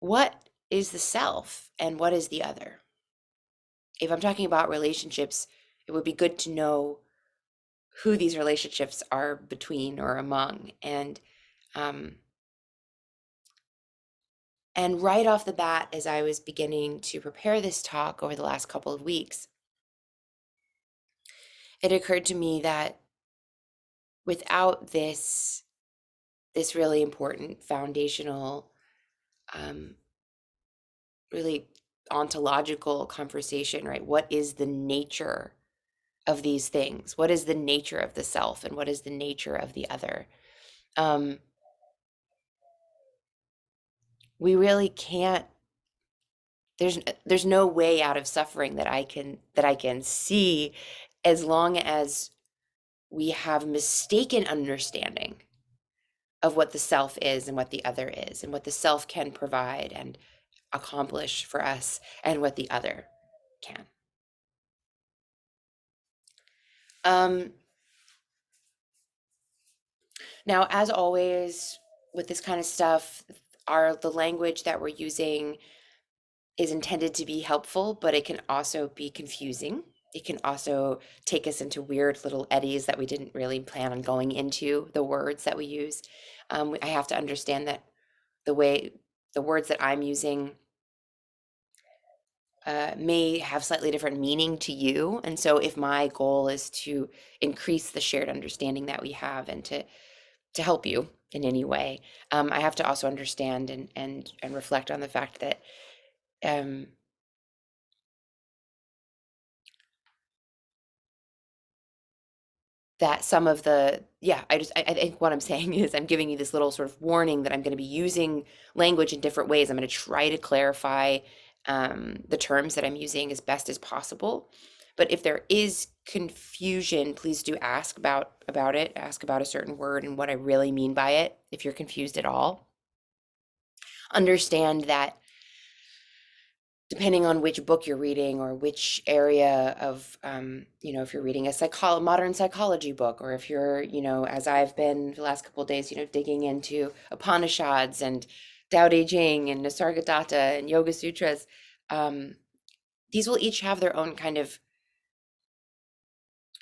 what is the self and what is the other? If I'm talking about relationships, it would be good to know who these relationships are between or among. Um, and right off the bat, as I was beginning to prepare this talk over the last couple of weeks, it occurred to me that without this really important foundational, really ontological conversation, right? What is the nature of these things? What is the nature of the self and what is the nature of the other? Um, we really can't, there's no way out of suffering that I can see, as long as we have mistaken understanding of what the self is and what the other is, and what the self can provide and accomplish for us and what the other can. Um, Now, as always, with this kind of stuff, the language that we're using is intended to be helpful, but it can also be confusing. It can also take us into weird little eddies that we didn't really plan on going into, the words that we use. I have to understand that the words that I'm using may have slightly different meaning to you. And so if my goal is to increase the shared understanding that we have and to help you in any way, I have to also understand and reflect on the fact that um, that some of the I think what I'm saying is I'm giving you this little sort of warning that I'm going to be using language in different ways. I'm going to try to clarify the terms that I'm using as best as possible. But if there is confusion, please do ask about it. Ask about a certain word and what I really mean by it. If you're confused at all, understand that depending on which book you're reading or which area of, if you're reading a modern psychology book, or if you're, as I've been the last couple of days, digging into Upanishads and Tao Te Ching and Nisargadatta and Yoga Sutras, these will each have their own kind of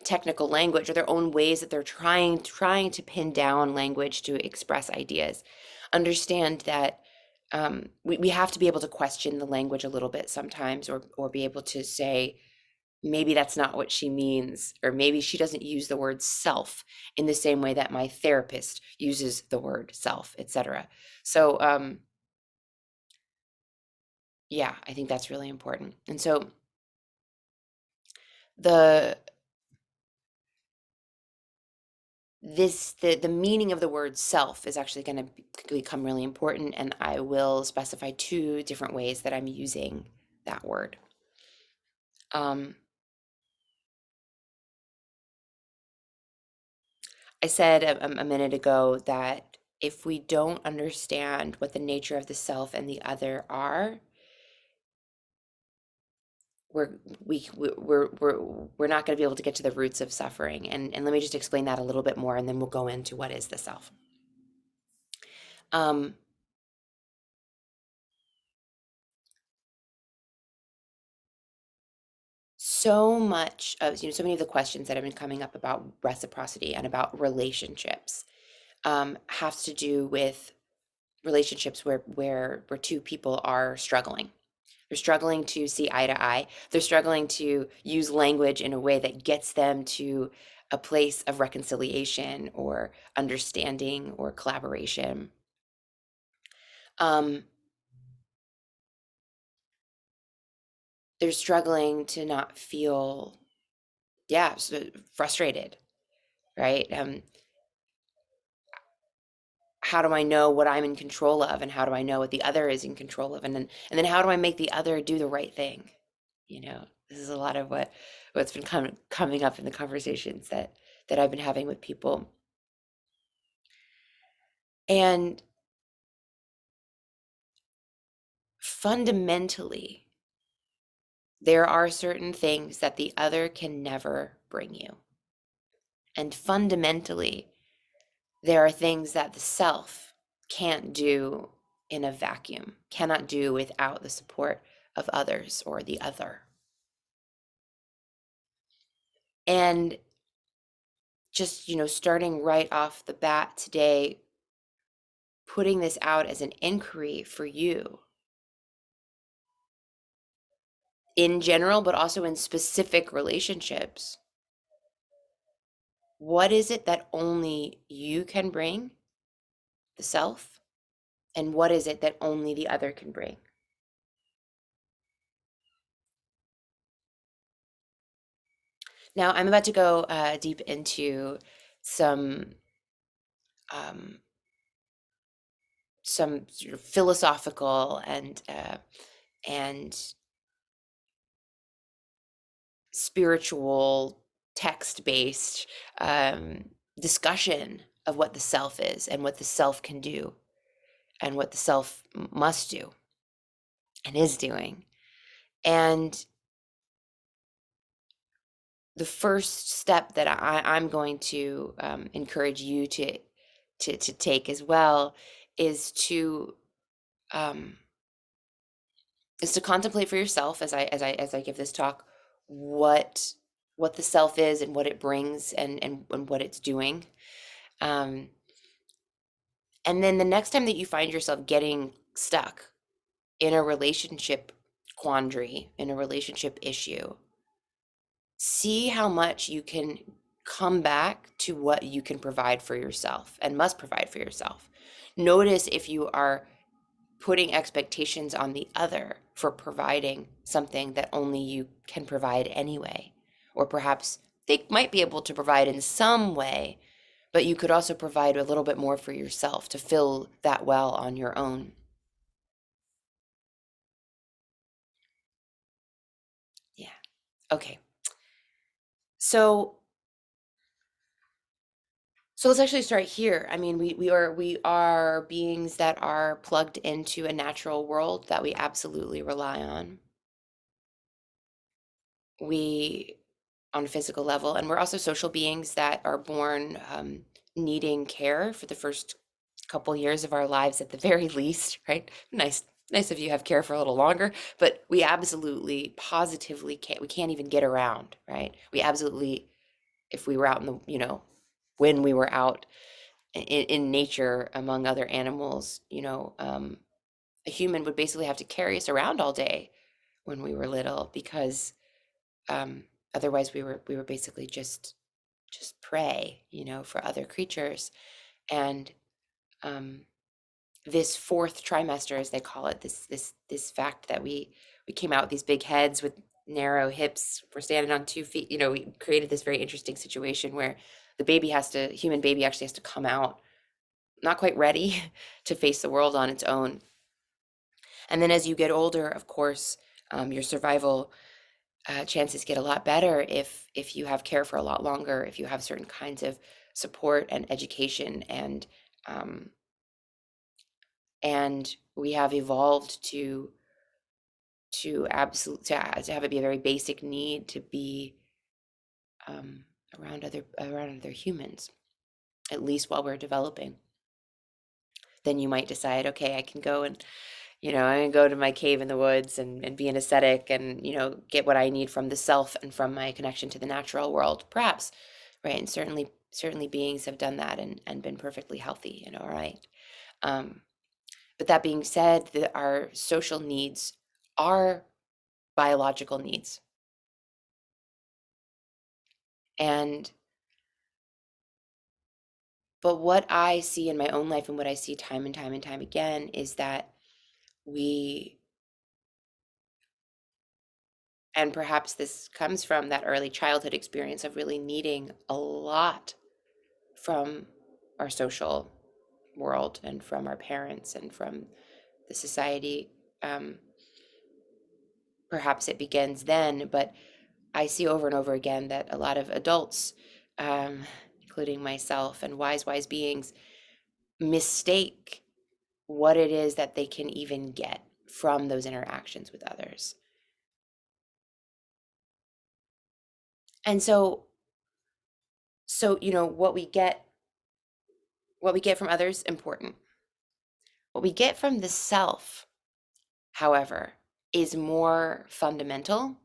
technical language, or their own ways that they're trying to pin down language to express ideas. Understand that we have to be able to question the language a little bit sometimes, or be able to say, maybe that's not what she means, or maybe she doesn't use the word self in the same way that my therapist uses the word self, etc. So yeah, I think that's really important. And so the the meaning of the word self is actually going to become really important, and I will specify 2 different ways that I'm using that word. I said a minute ago that if we don't understand what the nature of the self and the other are, we're we're not going to be able to get to the roots of suffering. And let me just explain that a little bit more, and then we'll go into what is the self. Um, so much of, so many of the questions that have been coming up about reciprocity and about relationships have to do with relationships where 2 people are struggling. They're struggling to see eye to eye. They're struggling to use language in a way that gets them to a place of reconciliation or understanding or collaboration. Um, they're struggling to not feel, frustrated, right? How do I know what I'm in control of, and how do I know what the other is in control of, and then how do I make the other do the right thing? This is a lot of what's been coming up in the conversations that I've been having with people. And fundamentally, there are certain things that the other can never bring you. And fundamentally, there are things that the self can't do in a vacuum, cannot do without the support of others or the other. And just, starting right off the bat today, putting this out as an inquiry for you in general, but also in specific relationships. What is it that only you can bring, the self? And what is it that only the other can bring? Now, I'm about to go deep into some um, some sort of philosophical and spiritual text-based discussion of what the self is and what the self can do and what the self must do and is doing. And the first step that I'm going to encourage you to take as well is to um, contemplate for yourself as I give this talk what what the self is and what it brings and what it's doing. Um, and then the next time that you find yourself getting stuck in a relationship quandary, in a relationship issue, see how much you can come back to what you can provide for yourself and must provide for yourself. Notice if you are putting expectations on the other for providing something that only you can provide anyway. Or perhaps they might be able to provide in some way, but you could also provide a little bit more for yourself to fill that well on your own. Yeah. Okay. So let's actually start here. I mean, we are beings that are plugged into a natural world that we absolutely rely on. We on a physical level, and we're also social beings that are born needing care for the first couple years of our lives at the very least, right? Nice if you have care for a little longer, but we absolutely positively can't, we can't even get around, right? We absolutely, if we were out in the, when we were out in nature among other animals, a human would basically have to carry us around all day when we were little because um, otherwise we were basically just prey, for other creatures. And um, this fourth trimester, as they call it, this fact that we came out with these big heads with narrow hips, we're standing on 2 feet. We created this very interesting situation where the human baby actually has to come out not quite ready to face the world on its own. And then as you get older, of course, your survival chances get a lot better if you have care for a lot longer, if you have certain kinds of support and education, and we have evolved to have it be a very basic need to be um, around other humans, at least while we're developing. Then you might decide, okay, I can go and I'm gonna go to my cave in the woods and be an ascetic and, get what I need from the self and from my connection to the natural world, perhaps, right? And certainly beings have done that and been perfectly healthy, right? Um, but that being said, our social needs are biological needs. And but what I see in my own life and what I see time and time and time again is that we, and perhaps this comes from that early childhood experience of really needing a lot from our social world and from our parents and from the society. Um, Perhaps it begins then, but I see over and over again that a lot of adults, um, including myself and wise beings, mistake what it is that they can even get from those interactions with others. And so what we get from others, important. What we get from the self, however, is more fundamental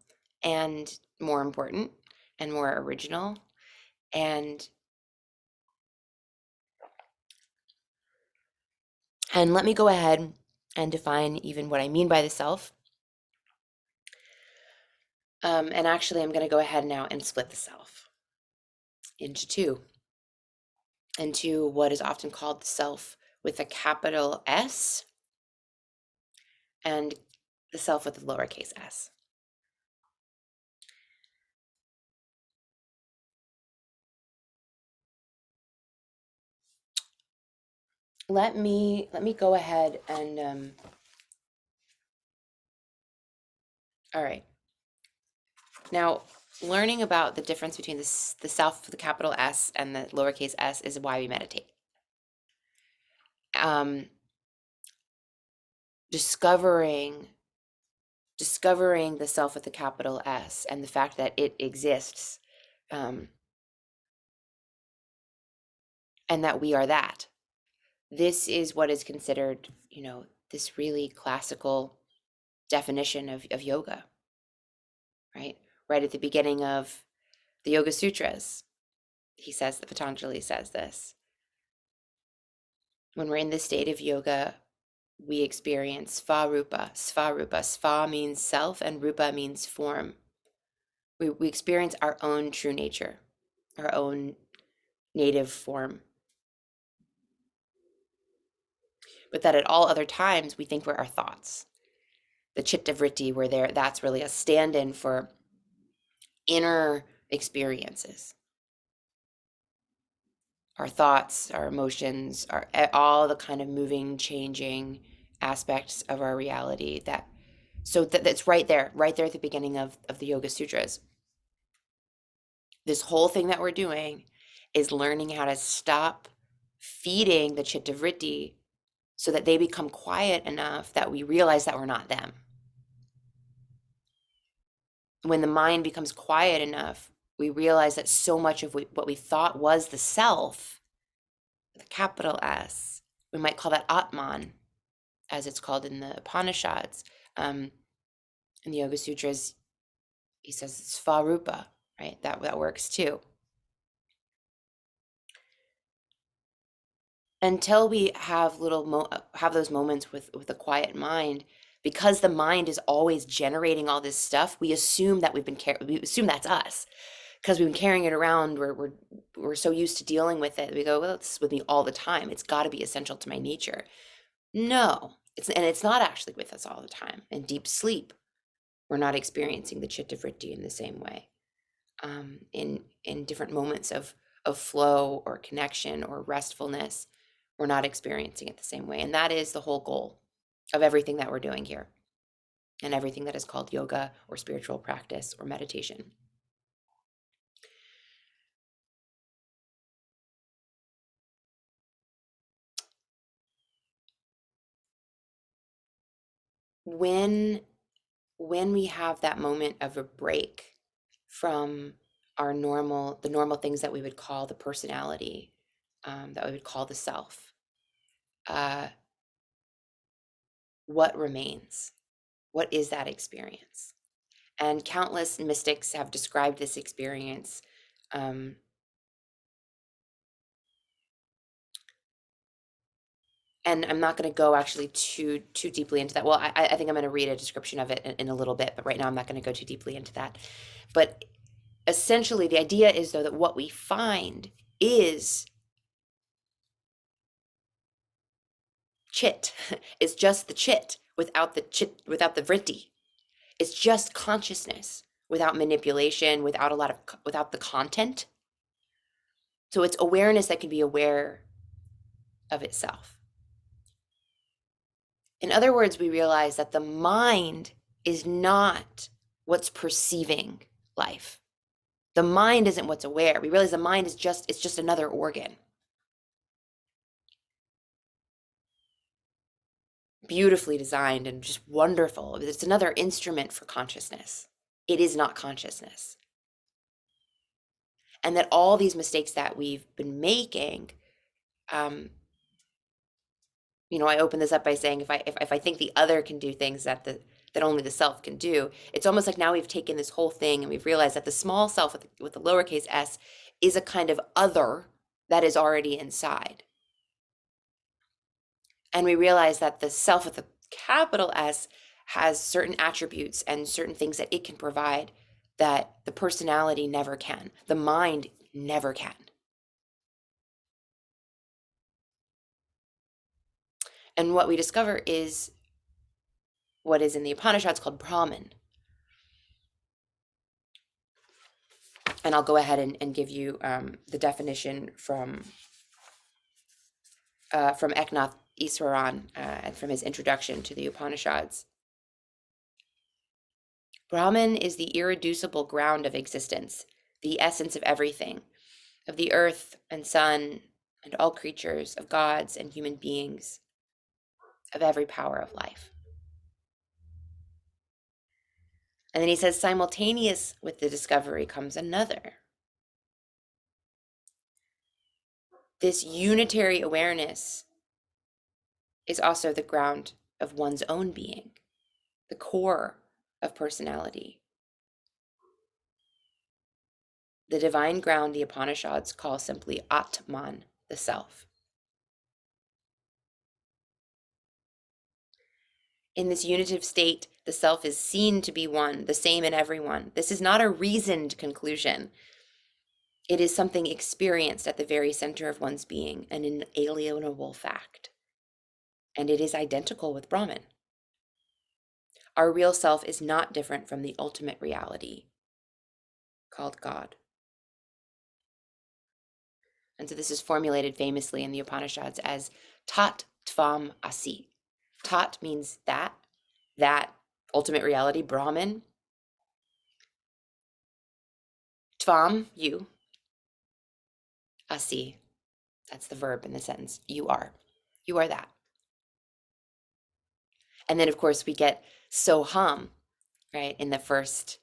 and more important and more original. And let me go ahead and define even what I mean by the self. And actually, I'm going to go ahead now and split the self into two, into what is often called the self with a capital S and the self with a lowercase s. Let me go ahead and all right. Now, learning about the difference between the self with the capital S and the lowercase s is why we meditate. Discovering the self with the capital S and the fact that it exists, and that we are that. This is what is considered, this really classical definition of yoga, right? Right at the beginning of the Yoga Sutras, Patanjali says this. When we're in this state of yoga, we experience Svarupa. Sva means self and rupa means form. We experience our own true nature, our own native form. But that at all other times, we think we're our thoughts. The chitta vritti, that's really a stand-in for inner experiences. Our thoughts, our emotions, all the kind of moving, changing aspects of our reality that's right there at the beginning of the Yoga Sutras. This whole thing that we're doing is learning how to stop feeding the chitta vritti so that they become quiet enough that we realize that we're not them. When the mind becomes quiet enough, we realize that so much of what we thought was the self, the capital S, we might call that Atman, as it's called in the Upanishads. In the Yoga Sutras, he says it's Svarupa, right? That works too. Until we have have those moments with a quiet mind, because the mind is always generating all this stuff, we assume that we assume that's us, because we've been carrying it around. We're so used to dealing with it. We go, well, this is with me all the time. It's got to be essential to my nature. No, it's not actually with us all the time. In deep sleep, we're not experiencing the chitta vritti in the same way. In different moments of flow or connection or restfulness, we're not experiencing it the same way. And that is the whole goal of everything that we're doing here and everything that is called yoga or spiritual practice or meditation. When we have that moment of a break from the normal things that we would call the personality, that we would call the self, what remains? What is that experience? And countless mystics have described this experience. And I'm not going to go actually too deeply into that. Well, I think I'm going to read a description of it in a little bit, but right now I'm not going to go too deeply into that. But essentially, the idea is, though, that what we find is chit. It's just the chit without the vritti. It's just consciousness without manipulation, without the content. So it's awareness that can be aware of itself. In other words, we realize that the mind is not what's perceiving life. The mind isn't what's aware. We realize the mind is just another organ. Beautifully designed and just wonderful. It's another instrument for consciousness. It is not consciousness. And that all these mistakes that we've been making, I open this up by saying if I think the other can do things that only the self can do, it's almost like now we've taken this whole thing and we've realized that the small self with the lowercase s is a kind of other that is already inside. And we realize that the self with the capital S has certain attributes and certain things that it can provide that the personality never can, the mind never can. And what we discover is what is in the Upanishads called Brahman. And I'll go ahead and give you the definition from Eknath Iswaran from his introduction to the Upanishads. Brahman is the irreducible ground of existence, the essence of everything, of the earth and sun and all creatures, of gods and human beings, of every power of life. And then he says, simultaneous with the discovery comes another. This unitary awareness is also the ground of one's own being, the core of personality. The divine ground the Upanishads call simply Atman, the self. In this unitive state, the self is seen to be one, the same in everyone. This is not a reasoned conclusion. It is something experienced at the very center of one's being, an inalienable fact. And it is identical with Brahman. Our real self is not different from the ultimate reality, called God. And so this is formulated famously in the Upanishads as Tat Tvam Asi. Tat means that ultimate reality, Brahman. Tvam, you. Asi, that's the verb in the sentence. You are that. And then, of course, we get Soham, right, in the first,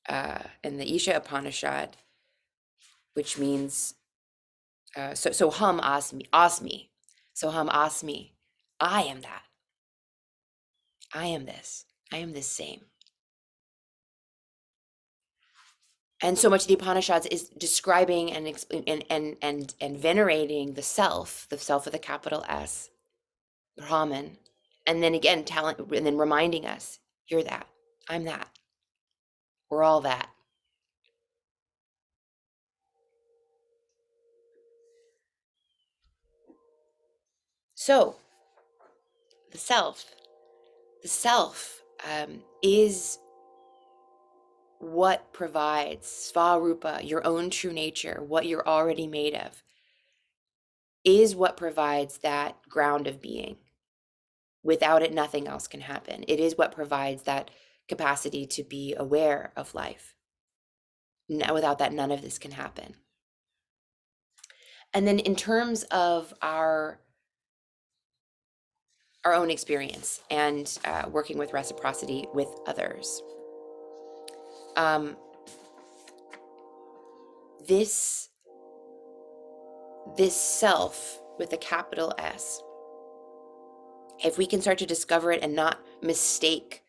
in the Isha Upanishad, which means, Soham Asmi, Soham Asmi, I am that. I am this same. And so much of the Upanishads is describing and venerating the self with a capital S, Brahman, and then again and then reminding us, you're that, I'm that, we're all that. So the self is what provides Svarupa, your own true nature, what you're already made of, is what provides that ground of being. Without it, nothing else can happen. It is what provides that capacity to be aware of life. Without that, none of this can happen. And then in terms of our own experience and working with reciprocity with others, this self with a capital S, if we can start to discover it and not mistake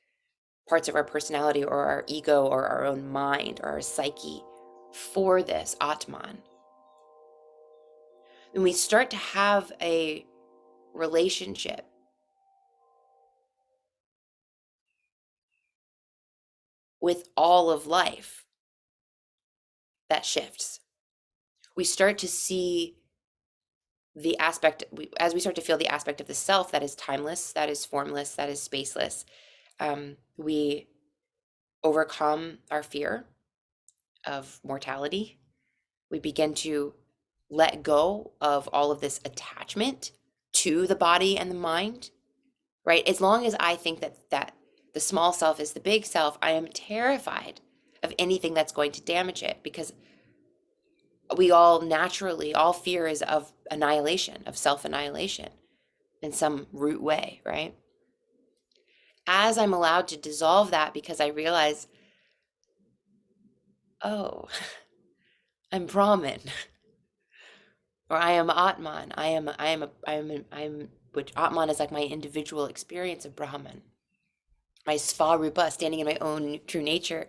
parts of our personality or our ego or our own mind or our psyche for this Atman, then we start to have a relationship with all of life that shifts. We start to see the aspect, as we start to feel the aspect of the self that is timeless, that is formless, that is spaceless, we overcome our fear of mortality. We begin to let go of all of this attachment to the body and the mind, right? As long as I think that the small self is the big self, I am terrified of anything that's going to damage it, because we all fear is of annihilation, of self-annihilation in some root way, right? As I'm allowed to dissolve that, because I realize, oh, I'm Brahman, or I am Atman. I am which Atman is like my individual experience of Brahman, my Svarupa, standing in my own true nature,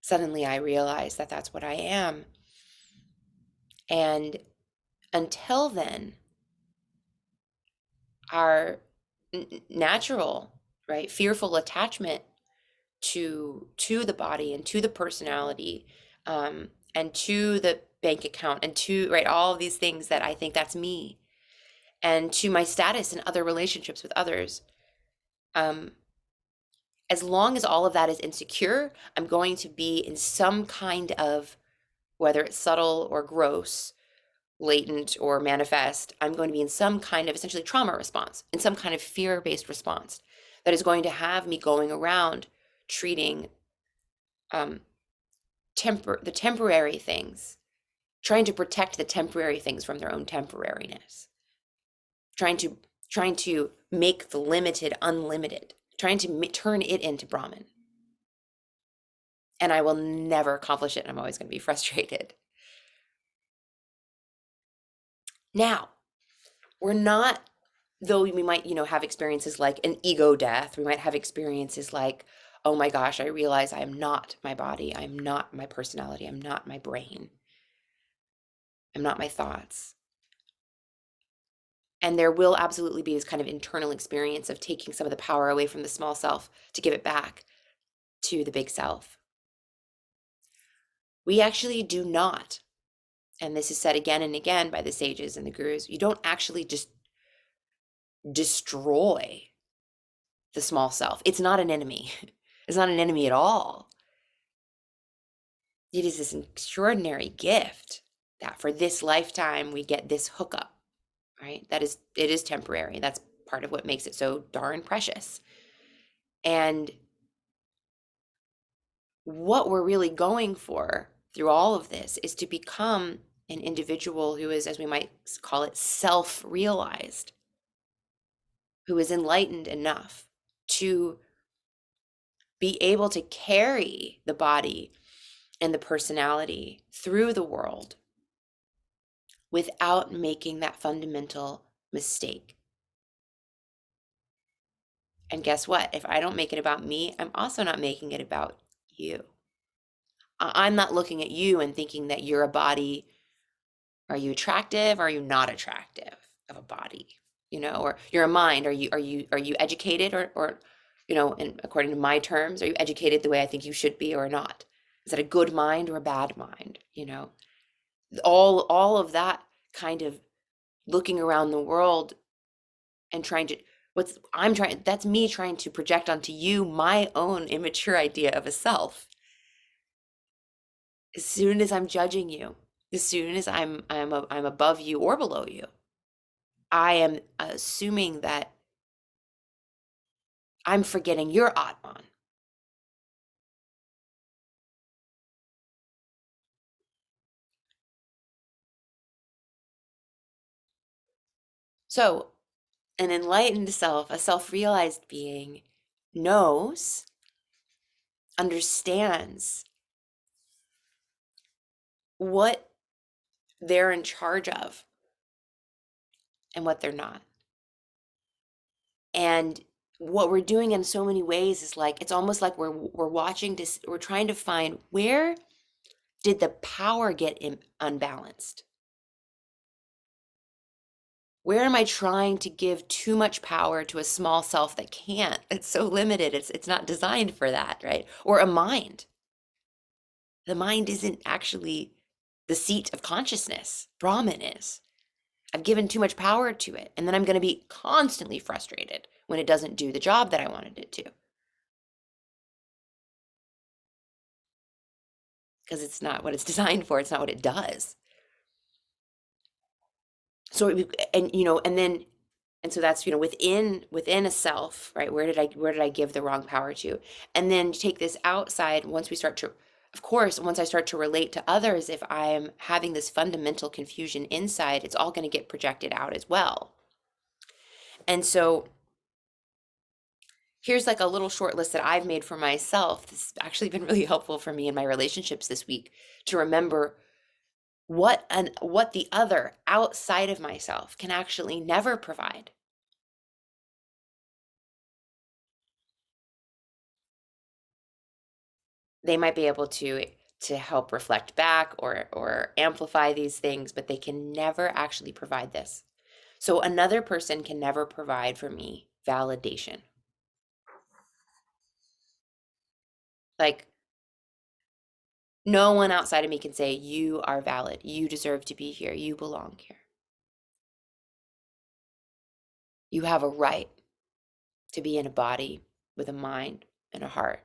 suddenly I realize that that's what I am. And until then, our natural, right, fearful attachment to the body and to the personality, and to the bank account and to, right, all of these things that I think that's me, and to my status in other relationships with others. As long as all of that is insecure, I'm going to be in some kind of, whether it's subtle or gross, latent or manifest, I'm going to be in some kind of essentially trauma response, in some kind of fear-based response that is going to have me going around treating the temporary things, trying to protect the temporary things from their own temporariness, trying to make the limited unlimited, trying to turn it into Brahman. And I will never accomplish it, and I'm always going to be frustrated. Now, we're not, though we might, have experiences like an ego death, we might have experiences like, oh my gosh, I realize I am not my body, I'm not my personality, I'm not my brain, I'm not my thoughts. And there will absolutely be this kind of internal experience of taking some of the power away from the small self to give it back to the big self. We actually do not, and this is said again and again by the sages and the gurus, you don't actually just destroy the small self. It's not an enemy. It's not an enemy at all. It is this extraordinary gift that for this lifetime we get this hookup, right? It is temporary. That's part of what makes it so darn precious. And what we're really going for through all of this is to become an individual who is, as we might call it, self-realized, who is enlightened enough to be able to carry the body and the personality through the world without making that fundamental mistake. And guess what? If I don't make it about me, I'm also not making it about you. I'm not looking at you and thinking that you're a body. Are you attractive? Or are you not attractive of a body? Or you're a mind. Are you educated or and according to my terms, are you educated the way I think you should be or not? Is that a good mind or a bad mind? All of that kind of looking around the world and trying to, that's me trying to project onto you my own immature idea of a self. As soon as I'm judging you, as soon as I'm above you or below you, I am assuming that I'm forgetting your Atman. So an enlightened self, a self-realized being, knows, understands what they're in charge of and what they're not. And what we're doing in so many ways is like, it's almost like we're watching this, we're trying to find, where did the power get unbalanced? Where am I trying to give too much power to a small self that can't? It's so limited. It's not designed for that, right? Or a mind. The mind isn't actually the seat of consciousness. Brahman is. I've given too much power to it, and then I'm going to be constantly frustrated when it doesn't do the job that I wanted it to. Because it's not what it's designed for. It's not what it does. So, and so that's, within a self, right? Where did I give the wrong power to? And then take this outside. Once I start to relate to others, if I'm having this fundamental confusion inside, it's all going to get projected out as well. And so here's like a little short list that I've made for myself. This has actually been really helpful for me in my relationships this week, to remember what the other outside of myself can actually never provide. they might be able to help reflect back or amplify these things, but they can never actually provide this. So another person can never provide for me validation. Like, no one outside of me can say, you are valid, you deserve to be here, you belong here. You have a right to be in a body with a mind and a heart.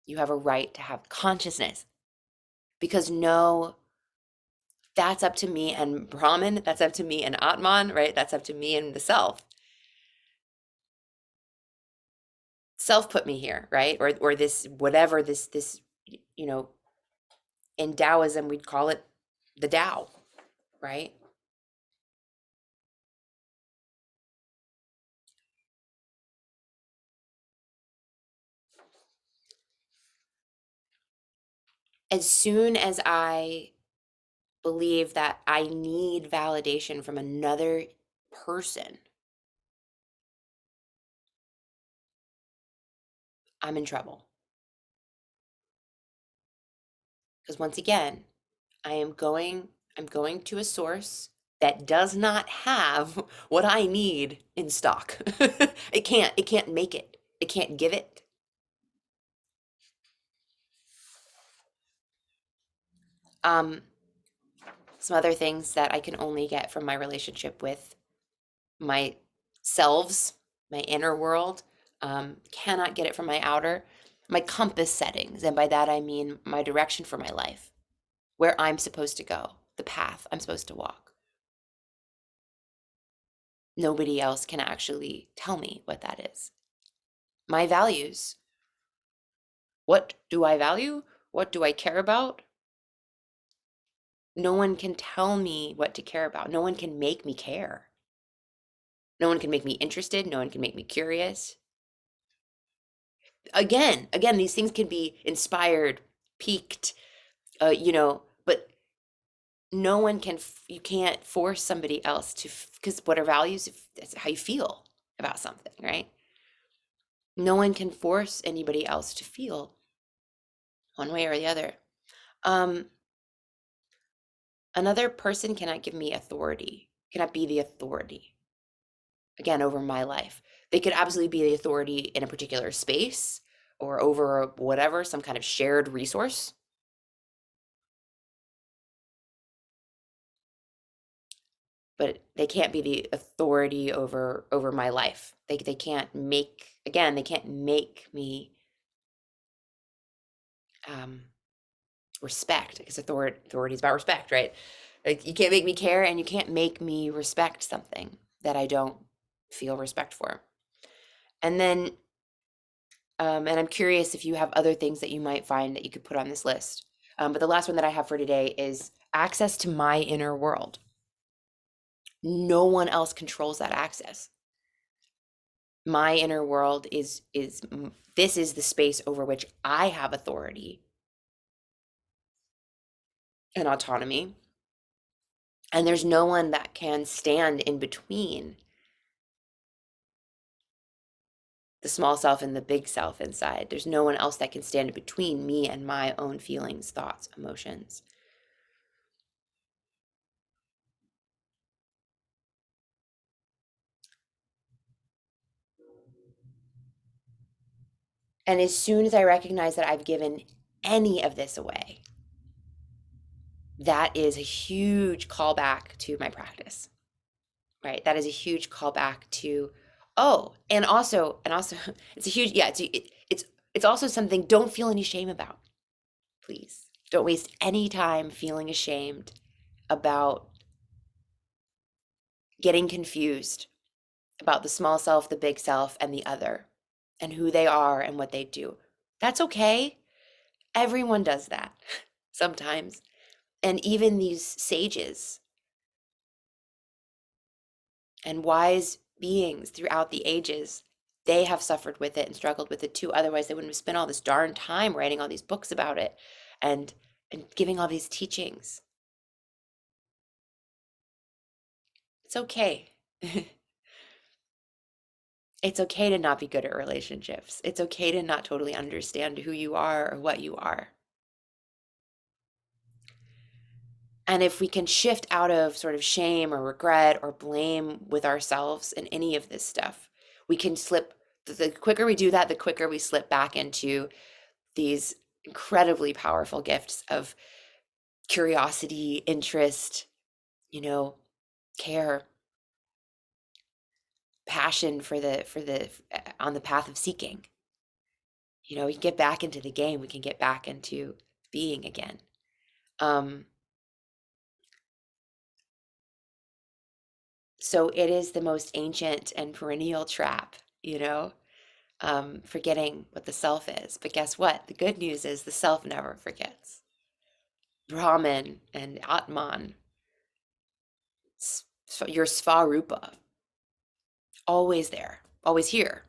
You have a right to have consciousness, because no, that's up to me and Brahman, that's up to me and Atman, right? That's up to me and the self. Self put me here, right? Or this, whatever this, you know, in Taoism, we'd call it the Tao, right? As soon as I believe that I need validation from another person, I'm in trouble. Because once again, I'm going to a source that does not have what I need in stock. It can't make it. It can't give it. Um, some other things that I can only get from my relationship with my selves, my inner world, cannot get it from my outer, my compass settings. And by that, I mean my direction for my life, where I'm supposed to go, the path I'm supposed to walk. Nobody else can actually tell me what that is. My values. What do I value? What do I care about? No one can tell me what to care about. No one can make me care. No one can make me interested. No one can make me curious. Again, these things can be inspired, piqued, but no one can, you can't force somebody else to, because what are values? That's how you feel about something, right? No one can force anybody else to feel one way or the other. Um, Another person cannot give me authority, cannot be the authority, again, over my life. They could absolutely be the authority in a particular space or over whatever, some kind of shared resource. But they can't be the authority over my life. They can't make, again, they can't make me respect, because authority is about respect, right? Like, you can't make me care and you can't make me respect something that I don't feel respect for. And then and I'm curious if you have other things that you might find that you could put on this list. But the last one that I have for today is access to my inner world. No one else controls that access. My inner world is this is the space over which I have authority and autonomy. And there's no one that can stand in between the small self and the big self inside. There's no one else that can stand in between me and my own feelings, thoughts, emotions. And as soon as I recognize that I've given any of this away, that is a huge callback to my practice, right? That is a huge callback to, oh, and also, it's a huge, yeah, it's also something, don't feel any shame about, please. Don't waste any time feeling ashamed about getting confused about the small self, the big self, and the other, and who they are and what they do. That's okay. Everyone does that sometimes. And even these sages and wise beings throughout the ages, they have suffered with it and struggled with it too. Otherwise, they wouldn't have spent all this darn time writing all these books about it and giving all these teachings. It's okay. It's okay to not be good at relationships. It's okay to not totally understand who you are or what you are. And if we can shift out of sort of shame or regret or blame with ourselves in any of this stuff, we can slip. The quicker we do that, the quicker we slip back into these incredibly powerful gifts of curiosity, interest, you know, care, passion for the on the path of seeking. You know, we can get back into the game. We can get back into being again. Um, so it is the most ancient and perennial trap, forgetting what the self is. But guess what? The good news is the self never forgets. Brahman and Atman, your Svarupa, always there, always here,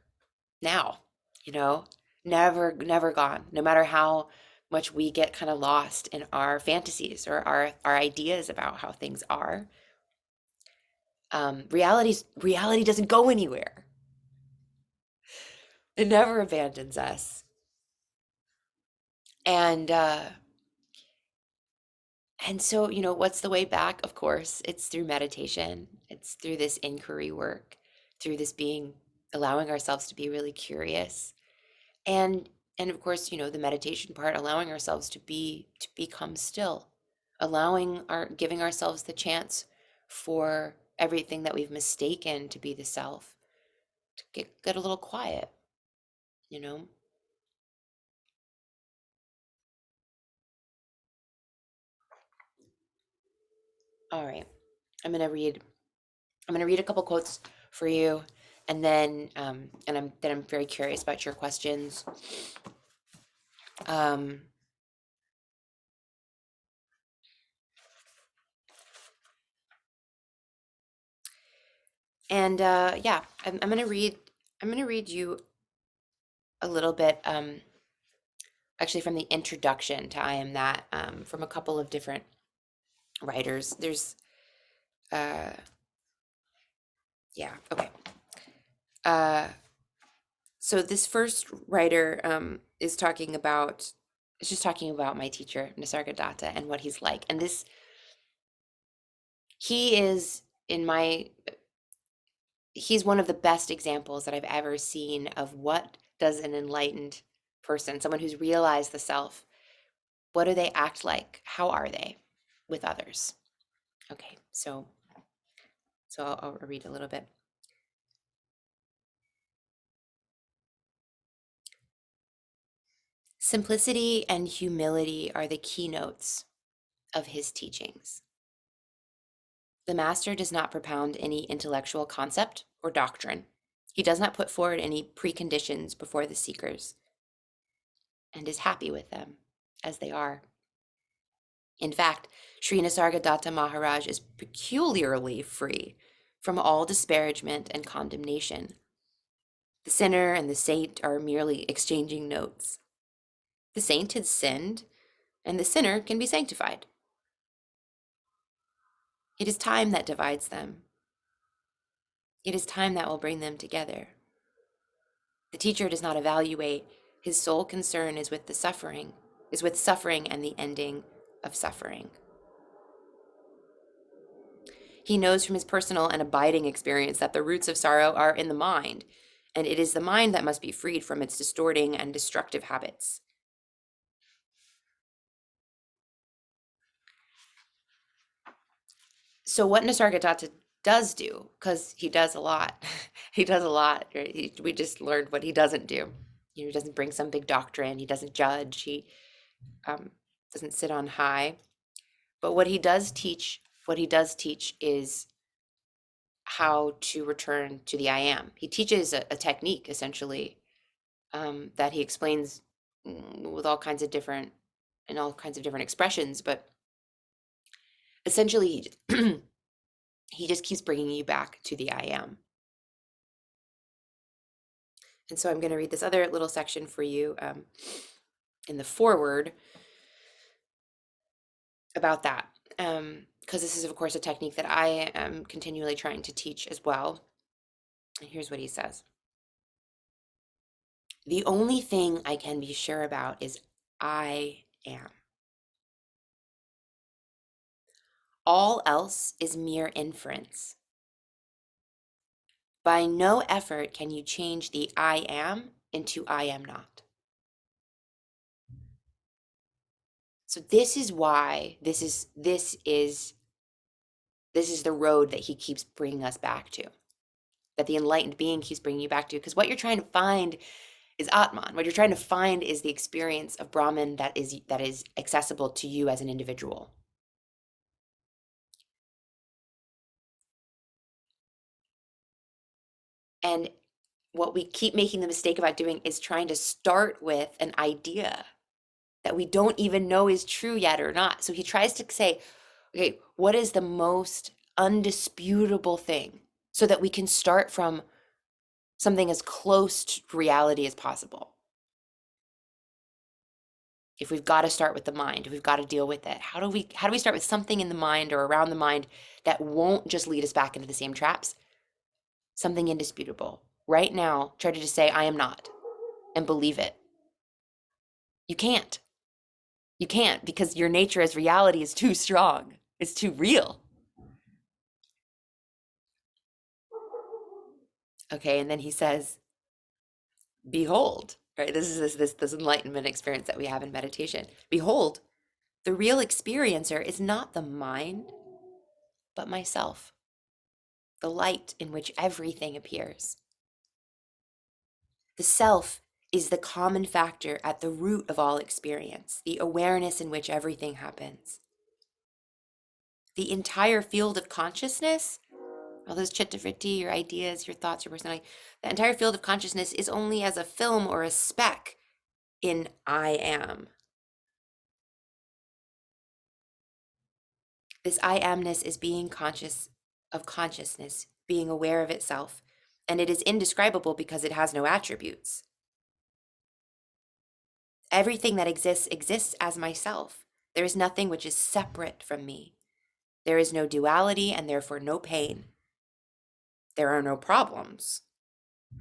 now, you know, never gone. No matter how much we get kind of lost in our fantasies or our ideas about how things are, reality doesn't go anywhere. It never abandons us. And and so, what's the way back? Of course, it's through meditation. It's through this inquiry work, through this being, allowing ourselves to be really curious. And and of course, the meditation part, allowing ourselves to become still, giving ourselves the chance for everything that we've mistaken to be the self to get a little quiet, you know. All right. I'm gonna read I'm gonna read a couple quotes for you, and then I'm very curious about your questions. Um, and yeah, I'm gonna read you a little bit, actually from the introduction to I Am That, from a couple of different writers. There's uh, yeah, okay. Uh, so this first writer is just talking about my teacher Nisargadatta and what he's like, and this he is in my he's one of the best examples that I've ever seen of what does an enlightened person, someone who's realized the self, what do they act like? How are they with others? Okay, so I'll read a little bit. Simplicity and humility are the keynotes of his teachings. The master does not propound any intellectual concept or doctrine. He does not put forward any preconditions before the seekers and is happy with them as they are. In fact, Sri Nisargadatta Maharaj is peculiarly free from all disparagement and condemnation. The sinner and the saint are merely exchanging notes. The saint has sinned, and the sinner can be sanctified. It is time that divides them. It is time that will bring them together. The teacher does not evaluate. His sole concern is with suffering and the ending of suffering. He knows from his personal and abiding experience that the roots of sorrow are in the mind, and it is the mind that must be freed from its distorting and destructive habits. So what Nisargadatta does do, because he does a lot, he does a lot. Right? We just learned what he doesn't do. He doesn't bring some big doctrine. He doesn't judge. He um, doesn't sit on high. But what he does teach is how to return to the I am. He teaches a technique essentially, that he explains, with all kinds of different expressions, but essentially he just keeps bringing you back to the I am. And so I'm going to read this other little section for you, in the foreword about that, because this is, of course, a technique that I am continually trying to teach as well. And here's what he says. The only thing I can be sure about is I am. All else is mere inference. By no effort can you change the I am into I am not. So this is why this is the road that he keeps bringing us back to, that the enlightened being keeps bringing you back to, because what you're trying to find is Atman. What you're trying to find is the experience of Brahman that is accessible to you as an individual. And what we keep making the mistake about doing is trying to start with an idea that we don't even know is true yet or not. So he tries to say, okay, what is the most undisputable thing, so that we can start from something as close to reality as possible. If we've got to start with the mind, if we've got to deal with it, how do we start with something in the mind or around the mind that won't just lead us back into the same traps? Something indisputable. Right now, try to just say, I am not, and believe it. You can't. You can't, because your nature as reality is too strong. It's too real. Okay, and then he says, behold, right? This is this enlightenment experience that we have in meditation. Behold, the real experiencer is not the mind, but myself, the light in which everything appears. The self is the common factor at the root of all experience, the awareness in which everything happens. The entire field of consciousness, all those chitta-vritti, your ideas, your thoughts, your personality, the entire field of consciousness is only as a film or a speck in I am. This I amness is being conscious of consciousness, being aware of itself, and it is indescribable because it has no attributes. Everything that exists exists as myself. There is nothing which is separate from me. There is no duality and therefore no pain. There are no problems.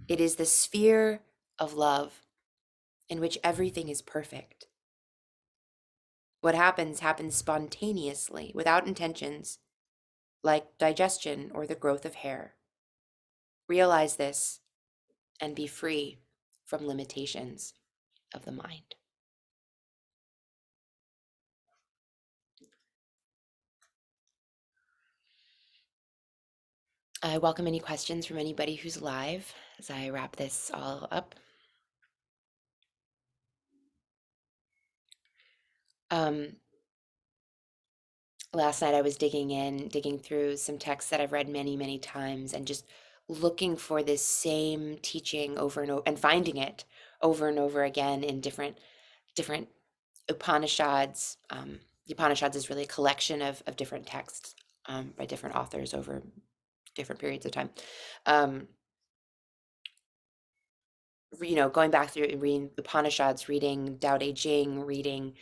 It is the sphere of love in which everything is perfect. What happens happens spontaneously, without intentions, like digestion or the growth of hair. Realize this and be free from limitations of the mind. I welcome any questions from anybody who's live as I wrap this all up. Last night I was digging through some texts that I've read many, many times, and just looking for this same teaching over and over, and finding it over and over again in different Upanishads. The Upanishads is really a collection of different texts by different authors over different periods of time. Going back through and reading Upanishads, reading Tao Te Ching, reading,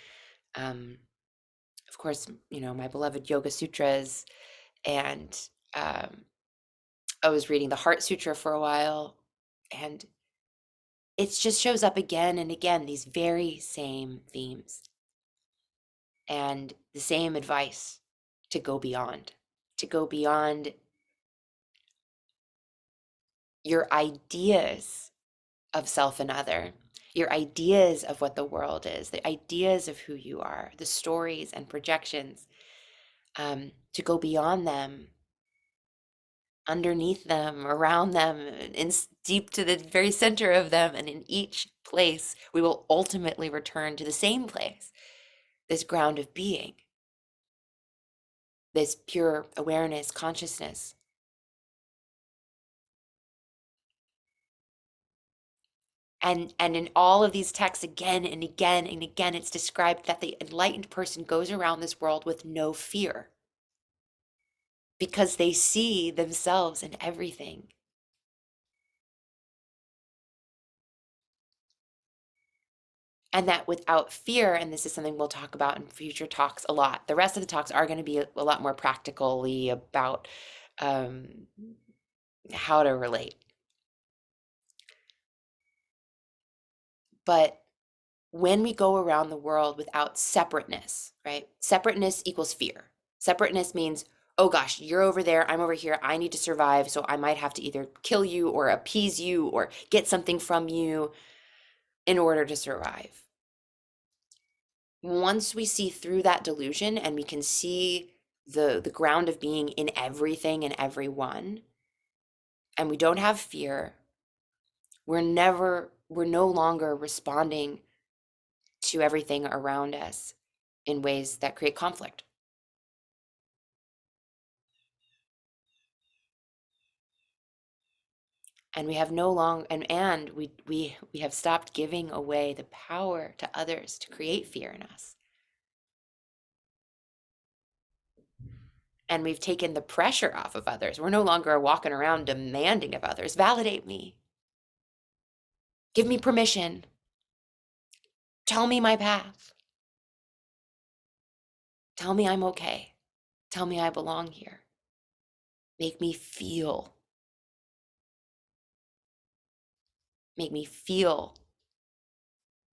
of course, my beloved Yoga Sutras, and I was reading the Heart Sutra for a while, and it just shows up again and again, these very same themes and the same advice to go beyond, your ideas of self and other, your ideas of what the world is, the ideas of who you are, the stories and projections, to go beyond them, underneath them, around them, in deep to the very center of them, and in each place we will ultimately return to the same place, this ground of being, this pure awareness, consciousness. And in all of these texts, again and again and again, it's described that the enlightened person goes around this world with no fear, because they see themselves in everything. And that without fear, and this is something we'll talk about in future talks a lot, the rest of the talks are going to be a lot more practically about how to relate. But when we go around the world without separateness, right? Separateness equals fear. Separateness means, oh gosh, you're over there, I'm over here, I need to survive, so I might have to either kill you or appease you or get something from you in order to survive. Once we see through that delusion and we can see the ground of being in everything and everyone, and we don't have fear, we're no longer responding to everything around us in ways that create conflict. And we have no long and we have stopped giving away the power to others to create fear in us. And we've taken the pressure off of others. We're no longer walking around demanding of others, validate me, give me permission, tell me my path, tell me I'm okay, tell me I belong here, make me feel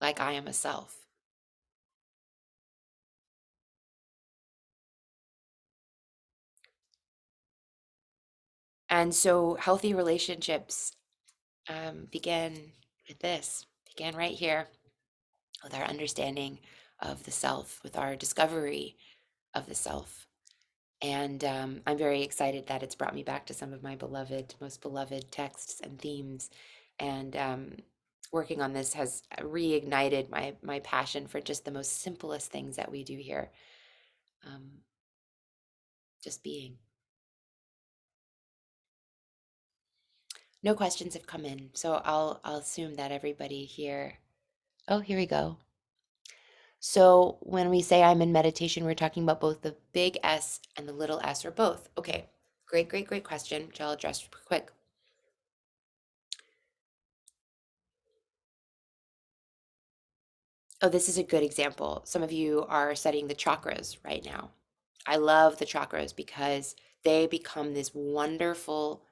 like I am a self. And so healthy relationships began right here with our understanding of the self, with our discovery of the self. And I'm very excited that it's brought me back to some of my most beloved texts and themes. And working on this has reignited my passion for just the most simplest things that we do here. Just being. No questions have come in, so I'll assume that everybody here. Oh, here we go. So when we say I'm in meditation, we're talking about both the big S and the little s, or both. Okay, great question, which I'll address quick. Oh, this is a good example. Some of you are studying the chakras right now. I love the chakras because they become this wonderful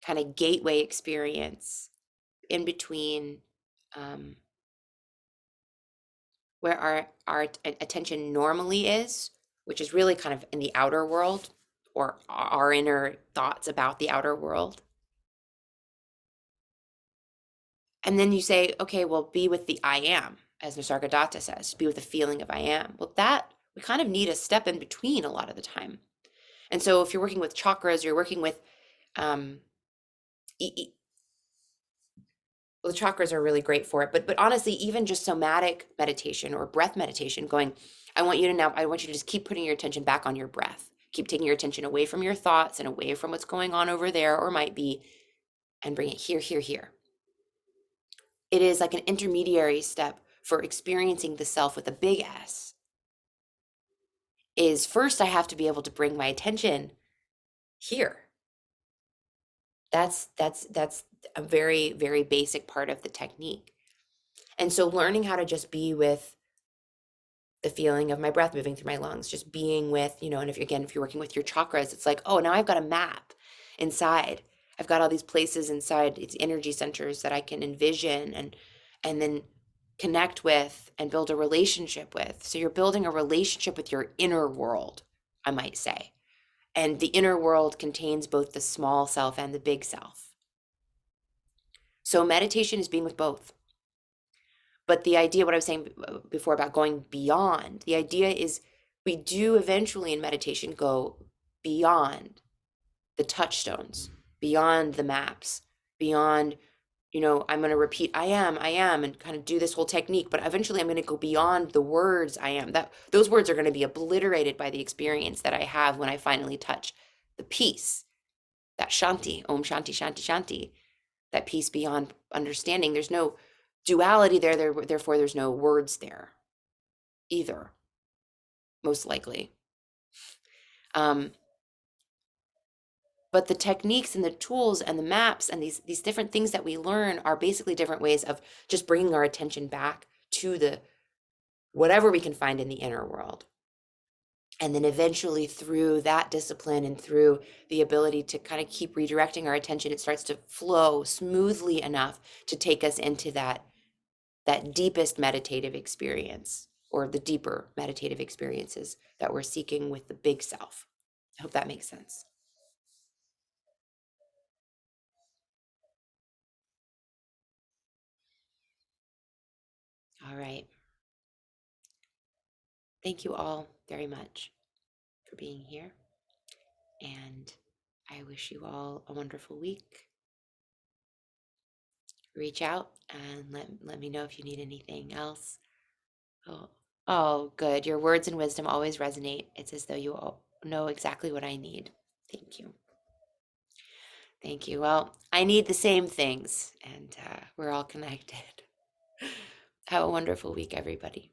kind of gateway experience in between where our attention normally is, which is really kind of in the outer world, or our inner thoughts about the outer world. And then you say, okay, well, be with the I am, as Nisargadatta says, be with the feeling of I am. Well, that we kind of need a step in between a lot of the time. And so if you're working with chakras, you're working with well, the chakras are really great for it, but honestly, even just somatic meditation or breath meditation, going, I want you to just keep putting your attention back on your breath. Keep taking your attention away from your thoughts and away from what's going on over there or might be, and bring it here. It is like an intermediary step for experiencing the self with a big S. Is first I have to be able to bring my attention here. That's a very, very basic part of the technique. And so learning how to just be with the feeling of my breath moving through my lungs, just being with, and if you're working with your chakras, it's like, oh, now I've got a map inside. I've got all these places inside, it's energy centers that I can envision and then connect with and build a relationship with. So you're building a relationship with your inner world, I might say. And the inner world contains both the small self and the big self. So meditation is being with both. But the idea, what I was saying before about going beyond, the idea is we do eventually in meditation go beyond the touchstones, beyond the maps, beyond, I'm going to repeat, I am, and kind of do this whole technique, but eventually I'm going to go beyond the words I am. Those words are going to be obliterated by the experience that I have when I finally touch the peace, that shanti, om shanti, shanti, shanti, that peace beyond understanding. There's no duality there, therefore there's no words there either, most likely. But the techniques and the tools and the maps and these different things that we learn are basically different ways of just bringing our attention back to the whatever we can find in the inner world. And then eventually through that discipline and through the ability to kind of keep redirecting our attention, it starts to flow smoothly enough to take us into that that deepest meditative experience, or the deeper meditative experiences that we're seeking with the big self. I hope that makes sense. All right. Thank you all very much for being here. And I wish you all a wonderful week. Reach out and let me know if you need anything else. Oh, oh, good. Your words and wisdom always resonate. It's as though you all know exactly what I need. Thank you. Thank you. Well, I need the same things, and we're all connected. Have a wonderful week, everybody.